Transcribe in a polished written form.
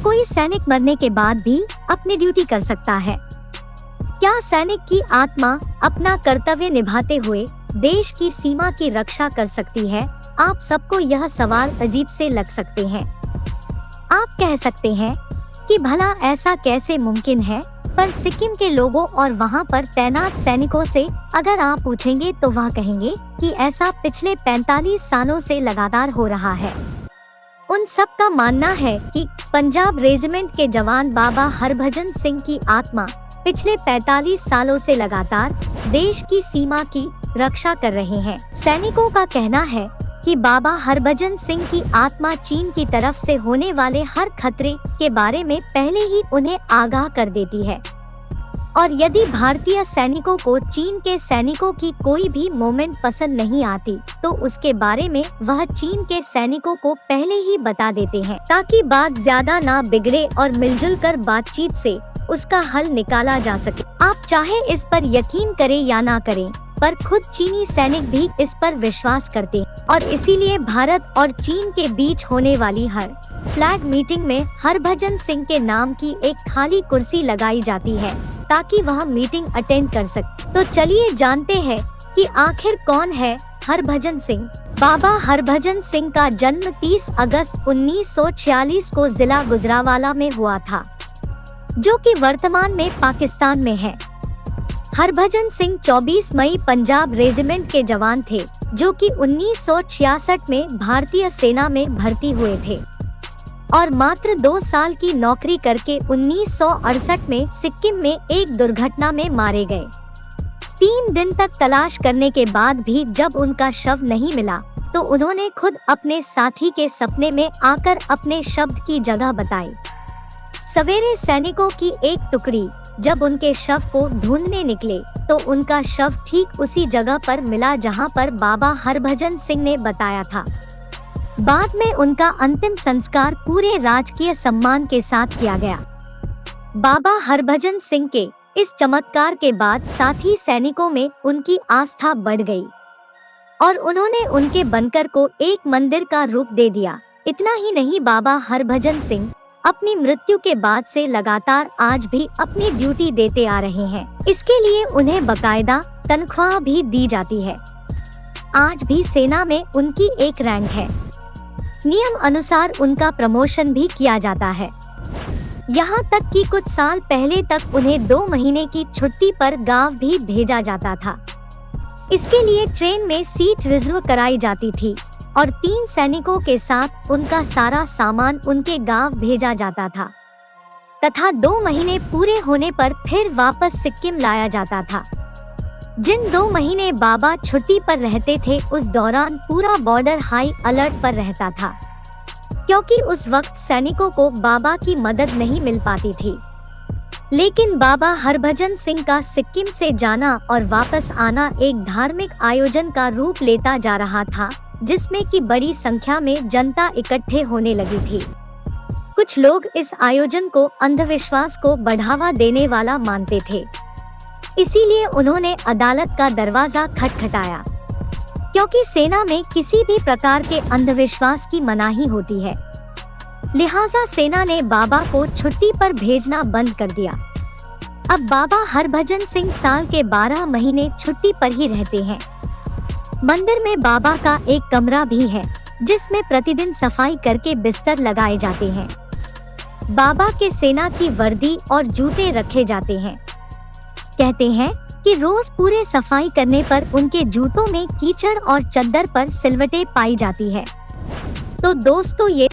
कोई सैनिक मरने के बाद भी अपनी ड्यूटी कर सकता है? क्या सैनिक की आत्मा अपना कर्तव्य निभाते हुए देश की सीमा की रक्षा कर सकती है? आप सबको यह सवाल अजीब से लग सकते हैं। आप कह सकते हैं कि भला ऐसा कैसे मुमकिन है, पर सिक्किम के लोगों और वहां पर तैनात सैनिकों से अगर आप पूछेंगे तो वह कहेंगे कि ऐसा पिछले 45 सालों से लगातार हो रहा है। उन सब का मानना है कि पंजाब रेजिमेंट के जवान बाबा हरभजन सिंह की आत्मा पिछले 45 सालों से लगातार देश की सीमा की रक्षा कर रहे हैं। सैनिकों का कहना है कि बाबा हरभजन सिंह की आत्मा चीन की तरफ से होने वाले हर खतरे के बारे में पहले ही उन्हें आगाह कर देती है, और यदि भारतीय सैनिकों को चीन के सैनिकों की कोई भी मोमेंट पसंद नहीं आती तो उसके बारे में वह चीन के सैनिकों को पहले ही बता देते हैं, ताकि बात ज्यादा ना बिगड़े और मिलजुल कर बातचीत से उसका हल निकाला जा सके। आप चाहे इस पर यकीन करें या ना करें, पर खुद चीनी सैनिक भी इस पर विश्वास करते हैं, और इसीलिए भारत और चीन के बीच होने वाली हर फ्लैग मीटिंग में हरभजन सिंह के नाम की एक खाली कुर्सी लगाई जाती है ताकि वह मीटिंग अटेंड कर सके। तो चलिए जानते हैं कि आखिर कौन है हरभजन सिंह। बाबा हरभजन सिंह का जन्म 30 अगस्त 1946 को जिला गुजरावाला में हुआ था, जो कि वर्तमान में पाकिस्तान में है। हरभजन सिंह 24 मई पंजाब रेजिमेंट के जवान थे, जो कि 1966 में भारतीय सेना में भर्ती हुए थे और मात्र 2 साल की नौकरी करके 1968 में सिक्किम में एक दुर्घटना में मारे गए। 3 दिन तक तलाश करने के बाद भी जब उनका शव नहीं मिला तो उन्होंने खुद अपने साथी के सपने में आकर अपने शब्द की जगह बताई। सवेरे सैनिकों की एक टुकड़ी जब उनके शव को ढूंढने निकले तो उनका शव ठीक उसी जगह पर मिला जहां पर बाबा हरभजन सिंह ने बताया था। बाद में उनका अंतिम संस्कार पूरे राजकीय सम्मान के साथ किया गया। बाबा हरभजन सिंह के इस चमत्कार के बाद साथी सैनिकों में उनकी आस्था बढ़ गई और उन्होंने उनके बनकर को एक मंदिर का रूप दे दिया। इतना ही नहीं, बाबा हरभजन सिंह अपनी मृत्यु के बाद से लगातार आज भी अपनी ड्यूटी देते आ रहे हैं। इसके लिए उन्हें बकायदा तनख्वाह भी दी जाती है। आज भी सेना में उनकी एक रैंक है। नियम अनुसार उनका प्रमोशन भी किया जाता है। यहाँ तक कि कुछ साल पहले तक उन्हें 2 महीने की छुट्टी पर गांव भी भेजा जाता था। इसके लिए ट्रेन में सीट रिजर्व कराई जाती थी और 3 सैनिकों के साथ उनका सारा सामान उनके गांव भेजा जाता था तथा 2 महीने पूरे होने पर फिर वापस सिक्किम लाया जाता था। जिन 2 महीने बाबा छुट्टी पर रहते थे उस दौरान पूरा बॉर्डर हाई अलर्ट पर रहता था, क्योंकि उस वक्त सैनिकों को बाबा की मदद नहीं मिल पाती थी। लेकिन बाबा हरभजन सिंह का सिक्किम से जाना और वापस आना एक धार्मिक आयोजन का रूप लेता जा रहा था, जिसमें कि बड़ी संख्या में जनता इकट्ठे होने लगी थी। कुछ लोग इस आयोजन को अंधविश्वास को बढ़ावा देने वाला मानते थे, इसीलिए उन्होंने अदालत का दरवाजा खटखटाया, क्योंकि सेना में किसी भी प्रकार के अंधविश्वास की मनाही होती है। लिहाजा सेना ने बाबा को छुट्टी पर भेजना बंद कर दिया। अब बाबा हरभजन सिंह साल के 12 महीने छुट्टी पर ही रहते हैं। मंदिर में बाबा का एक कमरा भी है, जिसमें प्रतिदिन सफाई करके बिस्तर लगाए जाते हैं। बाबा के सेना की वर्दी और जूते रखे जाते हैं। कहते हैं कि रोज पूरे सफाई करने पर उनके जूतों में कीचड़ और चद्दर पर सिलवटें पाई जाती है। तो दोस्तों, ये